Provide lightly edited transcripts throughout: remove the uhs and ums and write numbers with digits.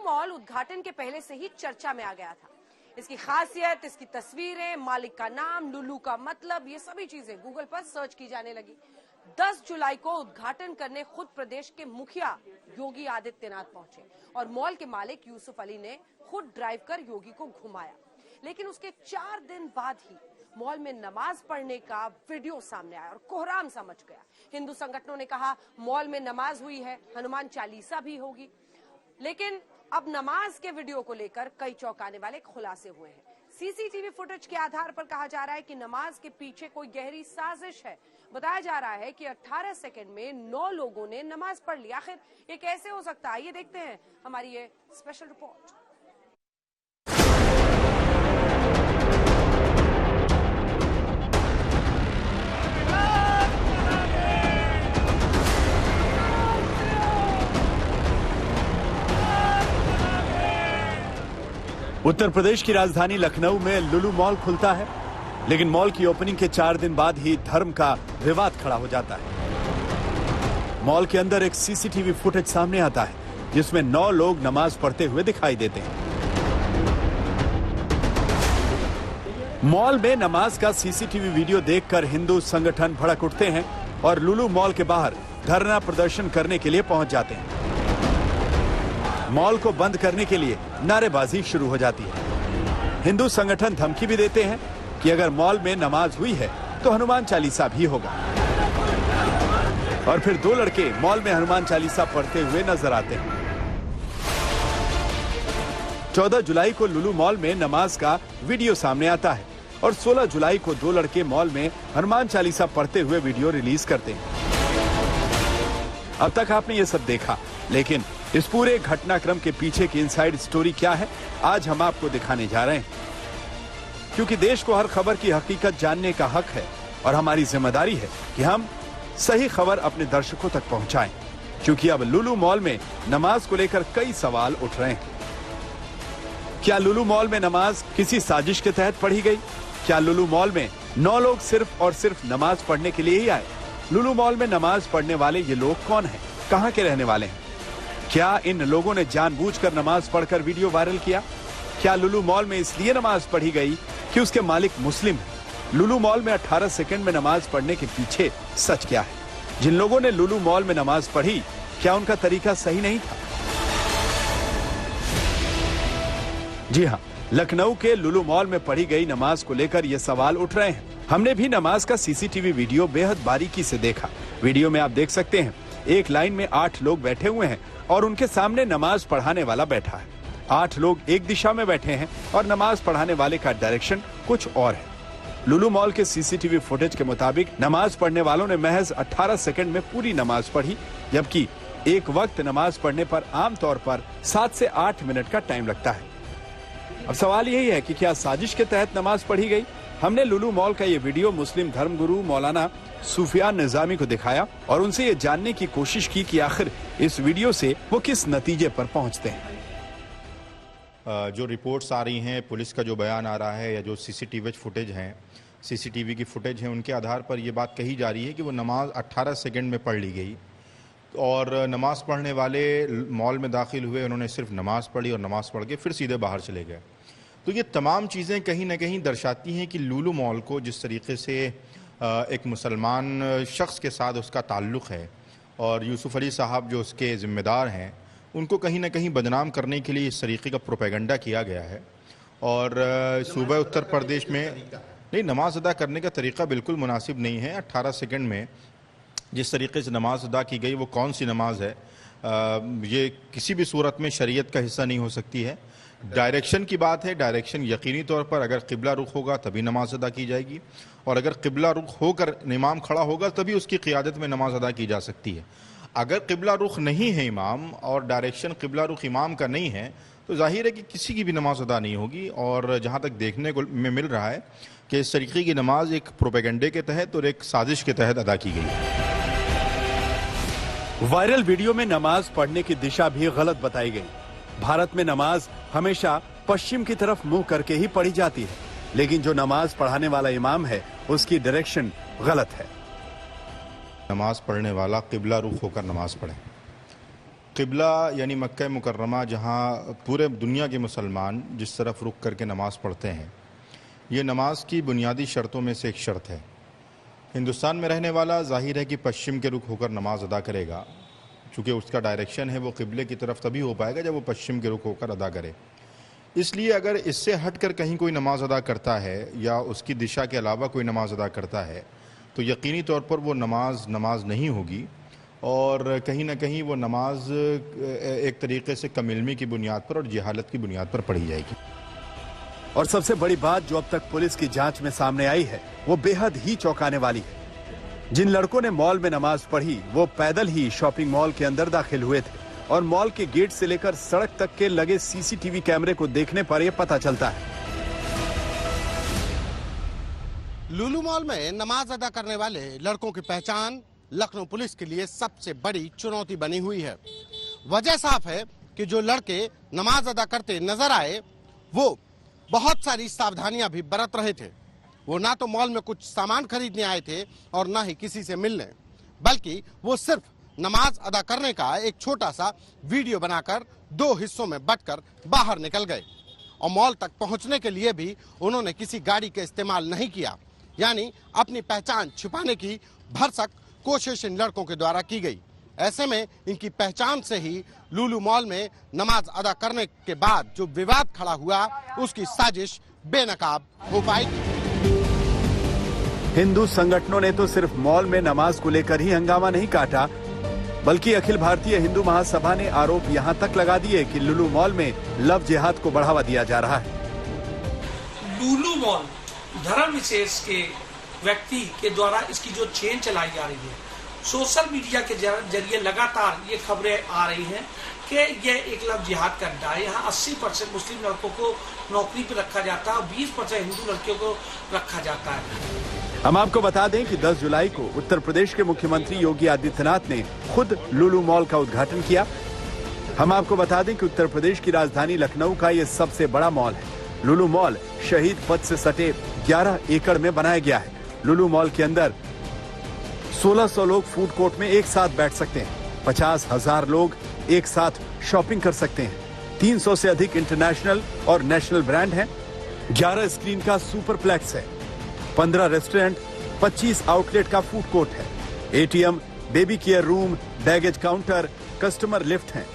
Mall उद्घाटन के पहले से ही चर्चा में आ गया था। इसकी खासियत, इसकी तस्वीरें, मालिक का नाम, लुलू का मतलब, ये सभी चीजें गूगल पर सर्च की जाने लगी। 10 जुलाई को उद्घाटन करने खुद प्रदेश के मुखिया योगी आदित्यनाथ पहुंचे और मॉल के मालिक यूसुफ अली ने खुद ड्राइव कर योगी को घुमाया। लेकिन उसके 4 दिन बाद ही मॉल में नमाज पढ़ने का वीडियो सामने आया और कोहराम सा मच गया। हिंदू संगठनों ने कहा मॉल में नमाज हुई है, हनुमान चालीसा भी होगी। लेकिन अब नमाज के वीडियो को लेकर कई चौंकाने वाले खुलासे हुए हैं। सीसीटीवी फुटेज के आधार पर कहा जा रहा है कि नमाज के पीछे कोई गहरी साजिश है। बताया जा रहा है कि 18 सेकंड में 9 लोगों ने नमाज पढ़ ली। आखिर ये कैसे हो सकता है, ये देखते हैं हमारी ये स्पेशल रिपोर्ट। उत्तर प्रदेश की राजधानी लखनऊ में लुलू मॉल खुलता है, लेकिन मॉल की ओपनिंग के 4 दिन बाद ही धर्म का विवाद खड़ा हो जाता है। मॉल के अंदर एक सीसीटीवी फुटेज सामने आता है जिसमें 9 लोग नमाज पढ़ते हुए दिखाई देते हैं। मॉल में नमाज का सीसीटीवी वीडियो देखकर हिंदू संगठन भड़क उठते हैं और लुलू मॉल के बाहर धरना प्रदर्शन करने के लिए पहुंच जाते हैं। मॉल को बंद करने के लिए नारेबाजी शुरू हो जाती है। हिंदू संगठन धमकी भी देते हैं कि अगर मॉल में नमाज हुई है तो हनुमान चालीसा भी होगा। और फिर 2 लड़के मॉल में हनुमान चालीसा पढ़ते हुए नजर आते हैं। 14 जुलाई को लुलू मॉल में नमाज का वीडियो सामने आता है और 16 जुलाई को 2 लड़के मॉल में हनुमान चालीसा पढ़ते हुए वीडियो रिलीज करते हैं। अब तक आपने ये सब देखा, लेकिन इस पूरे घटनाक्रम के पीछे की इनसाइड स्टोरी क्या है, आज हम आपको दिखाने जा रहे हैं। क्योंकि देश को हर खबर की हकीकत जानने का हक है और हमारी जिम्मेदारी है कि हम सही खबर अपने दर्शकों तक पहुंचाएं। क्योंकि अब लुलू मॉल में नमाज को लेकर कई सवाल उठ रहे हैं। क्या लुलू मॉल में नमाज किसी साजिश के तहत पढ़ी गई? क्या लुलू मॉल में 9 लोग सिर्फ और सिर्फ नमाज पढ़ने के लिए ही आए? लुलू मॉल में नमाज पढ़ने वाले ये लोग कौन हैं? कहां के रहने वाले हैं? क्या इन लोगों ने जानबूझकर नमाज पढ़कर वीडियो वायरल किया? क्या लुलू मॉल में इसलिए नमाज पढ़ी गई कि उसके मालिक मुस्लिम हैं? लुलू मॉल में 18 सेकंड में नमाज पढ़ने के पीछे सच क्या है? जिन लोगों ने लुलू मॉल में नमाज पढ़ी, क्या उनका तरीका सही नहीं था? जी हाँ, लखनऊ के लुलू मॉल में पढ़ी गई नमाज को लेकर ये सवाल उठ रहे हैं। हमने भी नमाज का सीसीटीवी वीडियो बेहद बारीकी से देखा। वीडियो में आप देख सकते हैं, एक लाइन में 8 लोग बैठे हुए हैं और उनके सामने नमाज पढ़ाने वाला बैठा है। 8 लोग एक दिशा में बैठे हैं और नमाज पढ़ाने वाले का डायरेक्शन कुछ और है। लुलू मॉल के सीसीटीवी फुटेज के मुताबिक नमाज पढ़ने वालों ने महज 18 सेकंड में पूरी नमाज पढ़ी, जबकि एक वक्त नमाज पढ़ने पर आमतौर पर 7 से 8 मिनट का टाइम लगता है। अब सवाल यही है कि क्या साजिश के तहत नमाज पढ़ी गई? हमने लुलू मॉल का ये वीडियो मुस्लिम धर्मगुरु मौलाना सुफियान निजामी को दिखाया और उनसे ये जानने की कोशिश की कि आखिर इस वीडियो से वो किस नतीजे पर पहुंचते हैं। जो रिपोर्ट्स आ रही हैं, पुलिस का जो बयान आ रहा है या जो सीसीटीवी की फुटेज है, उनके आधार पर यह बात कही जा रही है कि वो नमाज 18 सेकंड में पढ़ ली गई और नमाज पढ़ने वाले मॉल में दाखिल हुए, उन्होंने सिर्फ नमाज पढ़ी और नमाज पढ़ के फिर सीधे बाहर चले गए। तो ये तमाम चीज़ें कहीं ना कहीं दर्शाती हैं कि लुलू मॉल को जिस तरीके से एक मुसलमान शख्स के साथ उसका ताल्लुक़ है और यूसुफ अली साहब जो उसके ज़िम्मेदार हैं, उनको कहीं ना कहीं बदनाम करने के लिए इस तरीके का प्रोपेगेंडा किया गया है। और सूबा उत्तर प्रदेश में नहीं, नमाज अदा करने का तरीका बिल्कुल मुनासिब नहीं है। 18 सेकंड में जिस तरीके से नमाज अदा की गई, वो कौन सी नमाज है? ये किसी भी सूरत में शरीयत का हिस्सा नहीं हो सकती है। डायरेक्शन की बात है, डायरेक्शन यकीनी तौर पर अगर क़िबला रुख होगा तभी नमाज अदा की जाएगी और अगर क़िबला रुख होकर इमाम खड़ा होगा तभी उसकी क़ियादत में नमाज अदा की जा सकती है। अगर क़िबला रुख नहीं है इमाम और डायरेक्शन क़िबला रुख इमाम का नहीं है तो जाहिर है कि किसी की भी नमाज अदा नहीं होगी। और जहाँ तक देखने को मिल रहा है कि इस तरीके की नमाज एक प्रोपेगेंडे के तहत और एक साजिश के तहत अदा की गई है। वायरल वीडियो में नमाज पढ़ने की दिशा भी गलत बताई गई। भारत में नमाज हमेशा पश्चिम की तरफ मुंह करके ही पढ़ी जाती है, लेकिन जो नमाज पढ़ाने वाला इमाम है उसकी डायरेक्शन गलत है। नमाज पढ़ने वाला क़िबला रुख होकर नमाज पढ़े। क़िबला यानी मक्का मुकर्रमा, जहाँ पूरे दुनिया के मुसलमान जिस तरफ रुख करके नमाज़ पढ़ते हैं, ये नमाज की बुनियादी शर्तों में से एक शर्त है। हिंदुस्तान में रहने वाला जाहिर है कि पश्चिम के रुख होकर नमाज अदा करेगा, चूँकि उसका डायरेक्शन है वो क़िबले की तरफ तभी हो पाएगा जब वो पश्चिम के रुख होकर अदा करे। इसलिए अगर इससे हटकर कहीं कोई नमाज अदा करता है या उसकी दिशा के अलावा कोई नमाज अदा करता है तो यकीनी तौर पर वो नमाज नहीं होगी और कहीं ना कहीं वो नमाज एक तरीके से कम इल्मी की बुनियाद पर और जहालत की बुनियाद पर पढ़ी जाएगी। और सबसे बड़ी बात जो अब तक पुलिस की जांच में सामने आई है वो बेहद ही चौंकाने वाली है। जिन लड़कों ने मॉल में नमाज पढ़ी वो पैदल ही शॉपिंग मॉल के अंदर दाखिल हुए थे और मॉल के गेट से लेकर सड़क तक के लगे सीसीटीवी कैमरे को देखने पर यह पता चलता है। लुलु मॉल में नमाज अदा करने वाले लड़कों की पहचान लखनऊ पुलिस के लिए सबसे बड़ी चुनौती बनी हुई है। वजह साफ है कि जो लड़के नमाज अदा करते नजर आए वो बहुत सारी सावधानियां भी बरत रहे थे। वो ना तो मॉल में कुछ सामान खरीदने आए थे और ना ही किसी से मिलने, बल्कि वो सिर्फ नमाज अदा करने का एक छोटा सा वीडियो बनाकर 2 हिस्सों में बंटकर बाहर निकल गए। और मॉल तक पहुंचने के लिए भी उन्होंने किसी गाड़ी का इस्तेमाल नहीं किया, यानी अपनी पहचान छिपाने की भरसक कोशिश इन लड़कों के द्वारा की गई। ऐसे में इनकी पहचान से ही लुलु मॉल में नमाज अदा करने के बाद जो विवाद खड़ा हुआ उसकी साजिश बेनकाब हो पाएगी। हिंदू संगठनों ने तो सिर्फ मॉल में नमाज को लेकर ही हंगामा नहीं काटा, बल्कि अखिल भारतीय हिंदू महासभा ने आरोप यहां तक लगा दिए कि लुलु मॉल में लव जिहाद को बढ़ावा दिया जा रहा है। लुलु मॉल धर्म विशेष के व्यक्ति के द्वारा इसकी जो चेन चलाई जा रही है, सोशल मीडिया के जरिए लगातार ये खबरें आ रही हैं कि ये एक लव जिहाद का अड्डा है। यहाँ 80% मुस्लिम लड़कों को नौकरी पर रखा जाता है और 20% हिंदू लड़कियों को रखा जाता है। हम आपको बता दें कि 10 जुलाई को उत्तर प्रदेश के मुख्यमंत्री योगी आदित्यनाथ ने खुद लुलु मॉल का उद्घाटन किया। हम आपको बता दें कि उत्तर प्रदेश की राजधानी लखनऊ का ये सबसे बड़ा मॉल है। लुलु मॉल शहीद पथ से सटे 11 एकड़ में बनाया गया है। लुलु मॉल के अंदर 1600 लोग फूड कोर्ट में एक साथ बैठ सकते हैं, 50,000 लोग एक साथ शॉपिंग कर सकते हैं, 300 से अधिक इंटरनेशनल और नेशनल ब्रांड हैं, 11 स्क्रीन का सुपरप्लेक्स है, 15 रेस्टोरेंट, 25 आउटलेट का फूड कोर्ट है, ATM, baby care room, baggage counter, customer lift हैं,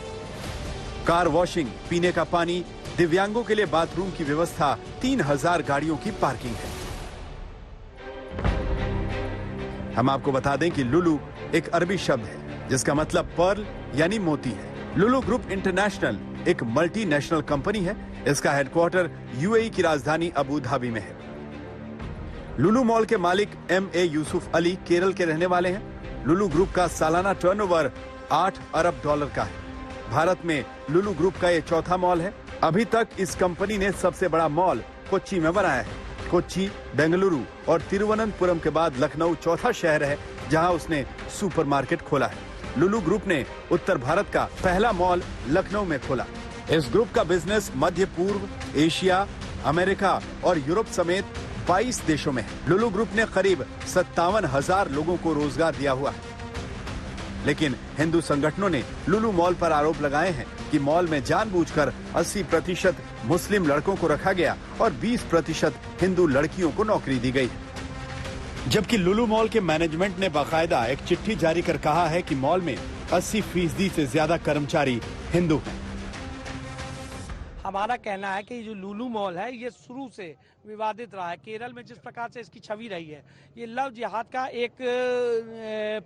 कार वॉशिंग, पीने का पानी, दिव्यांगों के लिए बाथरूम की व्यवस्था, 3000 गाड़ियों की पार्किंग है। हम आपको बता दें कि लुलु एक अरबी शब्द है जिसका मतलब पर्ल यानी मोती है। लुलु ग्रुप इंटरनेशनल एक मल्टीनेशनल कंपनी है। इसका हेडक्वार्टर यूएई की राजधानी अबू धाबी में है। लुलु मॉल के मालिक M.A. यूसुफ अली केरल के रहने वाले हैं। लुलु ग्रुप का सालाना टर्नओवर $8 अरब का है। भारत में लुलु ग्रुप का ये चौथा मॉल है। अभी तक इस कंपनी ने सबसे बड़ा मॉल कोच्चि में बनाया है। कोच्चि, बेंगलुरु और तिरुवनंतपुरम के बाद लखनऊ चौथा शहर है जहां उसने सुपरमार्केट खोला है। लुलु ग्रुप ने उत्तर भारत का पहला मॉल लखनऊ में खोला। इस ग्रुप का बिजनेस मध्य पूर्व, एशिया, अमेरिका और यूरोप समेत 22 देशों में है। लुलु ग्रुप ने करीब 57,000 लोगों को रोजगार दिया हुआ है। लेकिन हिंदू संगठनों ने लुलु मॉल पर आरोप लगाए हैं कि मॉल में जानबूझकर 80% मुस्लिम लड़कों को रखा गया और 20% हिंदू लड़कियों को नौकरी दी गई। जबकि लुलु मॉल के मैनेजमेंट ने बाकायदा एक चिट्ठी जारी कर कहा है कि मॉल में 80% से ज्यादा कर्मचारी हिंदू हैं। हमारा कहना है कि जो लुलु मॉल है ये शुरू से विवादित रहा है। केरल में जिस प्रकार से इसकी छवि रही है, ये लव जिहाद का एक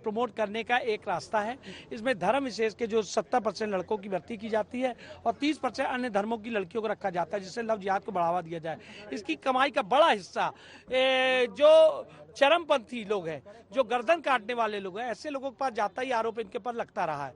प्रमोट करने का एक रास्ता है। इसमें धर्म विशेष के जो 70% लड़कों की भर्ती की जाती है और 30% अन्य धर्मों की लड़कियों को रखा जाता है, जिससे लव जिहाद को बढ़ावा दिया जाए। इसकी कमाई का बड़ा हिस्सा जो चरमपंथी लोग हैं, जो गर्दन काटने वाले लोग हैं, ऐसे लोगों के पास जाता ही आरोप इनके पर लगता रहा है।